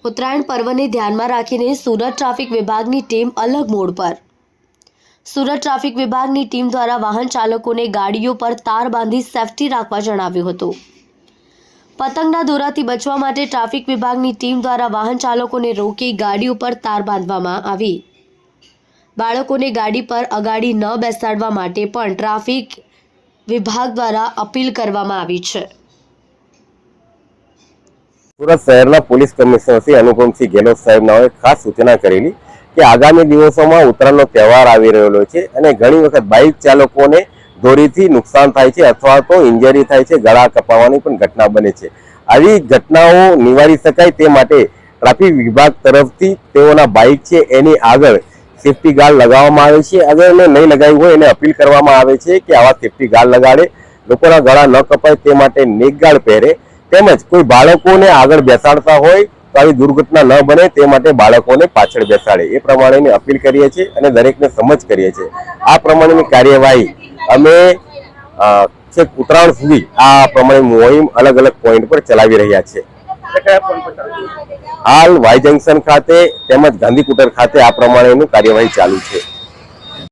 ઉત્તરાયણ પર્વને ધ્યાનમાં રાખીને સુરત ટ્રાફિક વિભાગની ટીમ અલગ મોડ પર। સુરત ટ્રાફિક વિભાગની ટીમ દ્વારા વાહન ચાલકોને ગાડીઓ પર તાર બાંધી સેફટી રાખવા જણાવ્યું હતું। પતંગના દોરાથી બચવા માટે ટ્રાફિક વિભાગની ટીમ દ્વારા વાહન ચાલકોને રોકી ગાડીઓ પર તાર બાંધવામાં આવી। બાળકોને ગાડી પર અગાડી ન બેસાડવા માટે પણ ટ્રાફિક વિભાગ દ્વારા અપીલ કરવામાં આવી છે। સુરત શહેરના પોલીસ કમિશનર શ્રી અનુપમસિંહ ગેહલોત સાહેબનાઓએ ખાસ સૂચના કરેલી કે આગામી દિવસોમાં ઉત્તરાયણનો તહેવાર આવી રહેલો છે અને ઘણી વખત બાઇક ચાલકોને દોરીથી નુકસાન થાય છે અથવા તો ઇન્જરી થાય છે, ગળા કપાવાની પણ ઘટના બને છે। આવી ઘટનાઓ નિવારી શકાય તે માટે ટ્રાફિક વિભાગ તરફથી તેઓના બાઇક છે એની આગળ સેફટી ગાર્ડ લગાવવામાં આવે છે। અગર એને નહીં લગાવી હોય એને અપીલ કરવામાં આવે છે કે આવા સેફટી ગાર્ડ લગાડે, લોકોના ગળા ન કપાય તે માટે નેક ગાર્ડ પહેરે, તેમજ કોઈ બાળકોને આગળ બેસાડતા હોય તો આવી દુર્ઘટના ન બને તે માટે બાળકોને પાછળ બેસાડે એ પ્રમાણેની અપીલ કરીએ છીએ અને દરેકને સમજ કરીએ છીએ। આ પ્રમાણેની કાર્યવાહી અમે છેક ઉત્તરાયણ સુધી આ પ્રમાણે મોહિમ અલગ અલગ પોઈન્ટ પર ચલાવી રહ્યા છે। હાલ વાય જંકશન ખાતે તેમજ ગાંધીકુટર ખાતે આ પ્રમાણેની કાર્યવાહી ચાલુ છે।